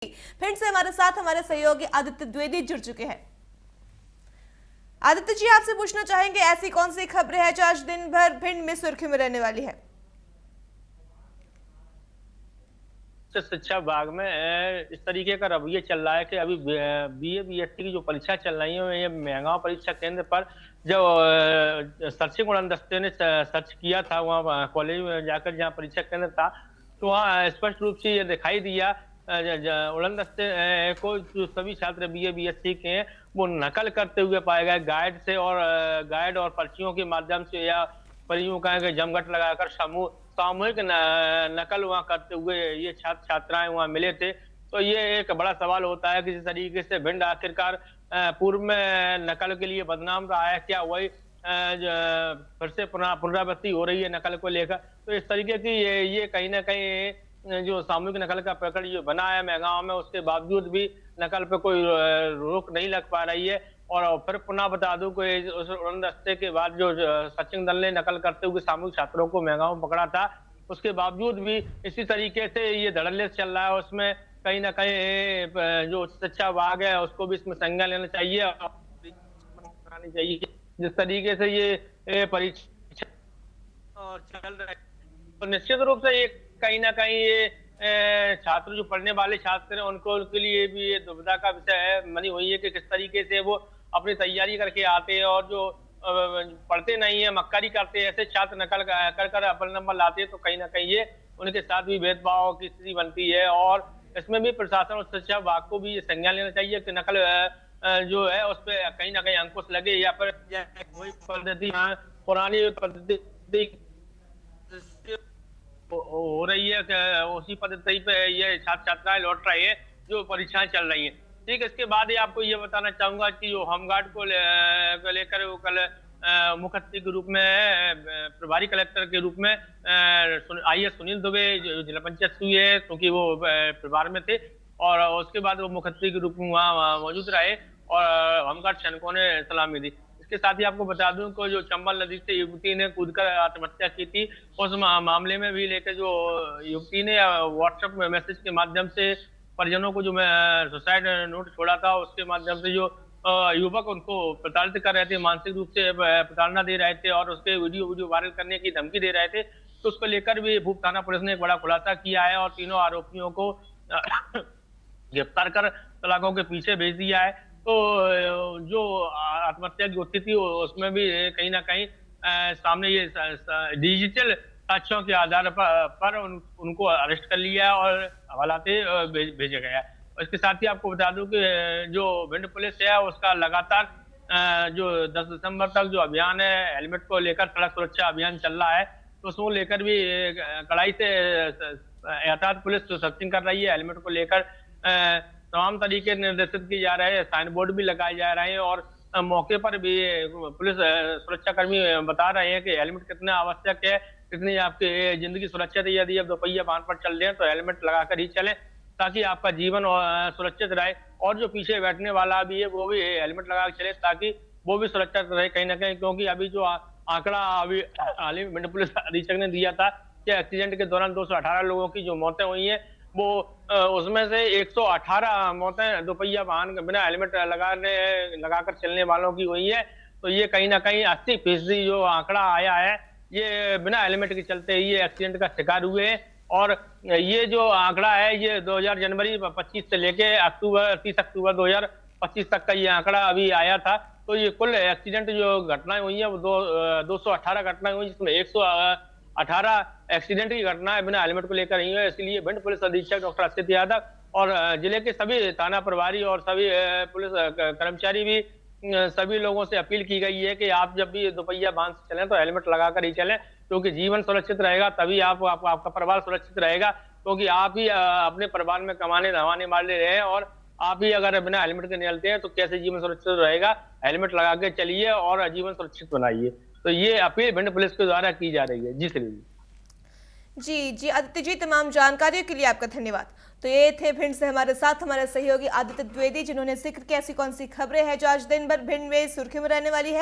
भिंड से हमारे साथ हमारे सहयोगी आदित्य द्विवेदी जुड़ चुके हैं। आदित्य जी, आपसे पूछना चाहेंगे ऐसी कौन सी खबरें हैं जो आज दिन भर भिंड में सुर्खियों में रहने वाली है? शिक्षा विभाग में इस तरीके का रवैया चल रहा है कि अभी बीए बीएससी की जो परीक्षा चल रही है, ये महंगाओं परीक्षा केंद्र पर जब सर्चिंग उड़न दस्ते ने सर्च किया था वहाँ कॉलेज में जाकर जहाँ परीक्षा केंद्र था, तो वहाँ स्पष्ट रूप से ये दिखाई दिया उड़न दस्ते को जो सभी छात्र बीए बीएससी के हैं वो नकल करते हुए पाए गए गाइड और पर्चियों के माध्यम से या परियों का जमघट लगाकर सामूहिक नकल वहाँ करते हुए ये छात्र छात्राएं वहाँ मिले थे। तो ये एक बड़ा सवाल होता है कि जिस तरीके से भिंड आखिरकार पूर्व में नकल के लिए बदनाम रहा है, क्या वही फिर से पुनरावृत्ति हो रही है नकल को लेकर? तो इस तरीके की ये कहीं ना कहीं जो सामूहिक नकल का प्रकरण जो बना है महंगाओं में, उसके बावजूद भी नकल पे कोई रोक नहीं लग पा रही है। और फिर पुनः बता दूं कि उस उड़न दस्ते के बाद जो सर्चिंग दल ने नकल करते हुए सामूहिक छात्रों को महंगाओं में पकड़ा था, उसके बावजूद भी इसी तरीके से ये धड़ल्ले चल रहा है। उसमें कहीं ना कहीं जो शिक्षा विभाग है उसको भी इसमें संज्ञान लेना चाहिए और करानी चाहिए। जिस तरीके से ये परीक्षा चल रहा है तो निश्चित रूप से ये कहीं ना कहीं ये छात्र जो पढ़ने वाले छात्र हैं उनके लिए भी ये दुविधा का विषय बनी हुई है कि किस तरीके से वो अपनी तैयारी करके आते हैं और जो पढ़ते नहीं है, मक्कारी करते हैं, ऐसे छात्र नकल कर अपने नंबर लाते हैं, तो कहीं ना कहीं ये उनके साथ भी भेदभाव की स्थिति बनती है। और इसमें भी प्रशासन और शिक्षा विभाग को भी ये संज्ञान लेना चाहिए कि नकल जो है उस पर कहीं ना कहीं अंकुश लगे या फिर वही पद्धति पुरानी पद्धति हो रही है, उसी पद्धति पे ये छात्र छात्राएं लौट रहे हैं जो परीक्षाएं चल रही हैं। ठीक है, इसके बाद ही आपको ये बताना चाहूंगा कि जो होमगार्ड को लेकर वो कल मुख्य अतिथि के रूप में प्रभारी कलेक्टर के रूप में आईएएस सुनील दुबे जो जिला पंचायत हुई है, क्योंकि वो प्रभार में थे, और उसके बाद वो मुख्य अतिथि के रूप में वहाँ मौजूद रहे और होमगार्ड सैनिकों ने सलामी दी। इसके साथ ही आपको बता दूं कि जो चंबल नदी से युवती ने कूदकर आत्महत्या की थी, उस मामले में भी लेकर जो युवती ने व्हाट्सएप मैसेज के माध्यम से परिजनों को जो मैं सुसाइड नोट छोड़ा था, उसके माध्यम से जो युवक उनको प्रताड़ित कर रहे थे, मानसिक रूप से प्रताड़ना दे रहे थे और उसके वीडियो वायरल करने की धमकी दे रहे थे, तो उसको लेकर भी भूप थाना पुलिस ने एक बड़ा खुलासा किया है और तीनों आरोपियों को गिरफ्तार कर सलाखों के पीछे भेज दिया है। तो जो आत्महत्या की होती थी उसमें भी कहीं ना कहीं सामने ये डिजिटल साक्ष्यों के आधार पर उनको अरेस्ट कर लिया और हवालाते भेजा गया है। और इसके साथ ही आपको बता दूं कि जो भिंड पुलिस है उसका लगातार जो 10 दिसंबर तक जो अभियान है हेलमेट को लेकर, सड़क सुरक्षा अभियान चल रहा है, तो उसको लेकर भी कड़ाई से एहतियात पुलिस सर्चिंग कर रही है। हेलमेट को लेकर तमाम तरीके निर्देशित किए जा रहे हैं, साइन बोर्ड भी लगाए जा रहे हैं और मौके पर भी पुलिस सुरक्षा कर्मी बता रहे हैं कि हेलमेट कितना आवश्यक है, कितनी आपकी जिंदगी सुरक्षित है। यदि आप दोपहिया वाहन पर चल रहे हैं तो हेलमेट लगाकर ही चलें ताकि आपका जीवन सुरक्षित रहे, और जो पीछे बैठने वाला भी है वो भी हेलमेट लगा के चले ताकि वो भी सुरक्षित रहे कहीं ना कहीं। क्योंकि अभी जो आंकड़ा अभी हाल ही भिंड पुलिस अधीक्षक ने दिया था कि एक्सीडेंट के दौरान 218 लोगों की जो मौतें हुई हैं, वो उसमें से 118 मौतें दोपहिया वाहन बिना हेलमेट लगाकर चलने वालों की हुई है। तो ये कहीं ना कहीं 80% जो आंकड़ा आया है ये बिना हेलमेट के चलते ही ये एक्सीडेंट का शिकार हुए हैं। और ये जो आंकड़ा है ये 2000 जनवरी 25 से लेके 30 अक्टूबर 2025 तक का ये आंकड़ा अभी आया था। तो ये कुल एक्सीडेंट जो घटनाएं हुई है वो 218 घटनाएं हुई, जिसमें 118 एक्सीडेंट की घटनाएं बिना हेलमेट को लेकर हुई है। इसलिए भिंड पुलिस अधीक्षक डॉक्टर असित यादव और जिले के सभी थाना प्रभारी और सभी पुलिस कर्मचारी भी सभी लोगों से अपील की गई है कि आप जब भी दोपहिया वाहन से चलें तो हेलमेट लगाकर ही चलें, क्योंकि जीवन सुरक्षित रहेगा तभी आपका परिवार सुरक्षित रहेगा। क्योंकि आप ही अपने परिवार में कमाने धमाने वाले रहे और आप ही अगर बिना हेलमेट के निकलते हैं तो कैसे जीवन सुरक्षित रहेगा? हेलमेट लगा के चलिए और जीवन सुरक्षित बनाइए। तो ये अपील भिंड पुलिस के द्वारा की जा रही है। जी श्री जी आदित्य जी, तमाम जानकारियों के लिए आपका धन्यवाद। तो ये थे भिंड से हमारे साथ हमारे सहयोगी आदित्य द्विवेदी, जिन्होंने जिक्र किया ऐसी कौन सी खबरें हैं जो आज दिन भर भिंड में सुर्खियों में रहने वाली है।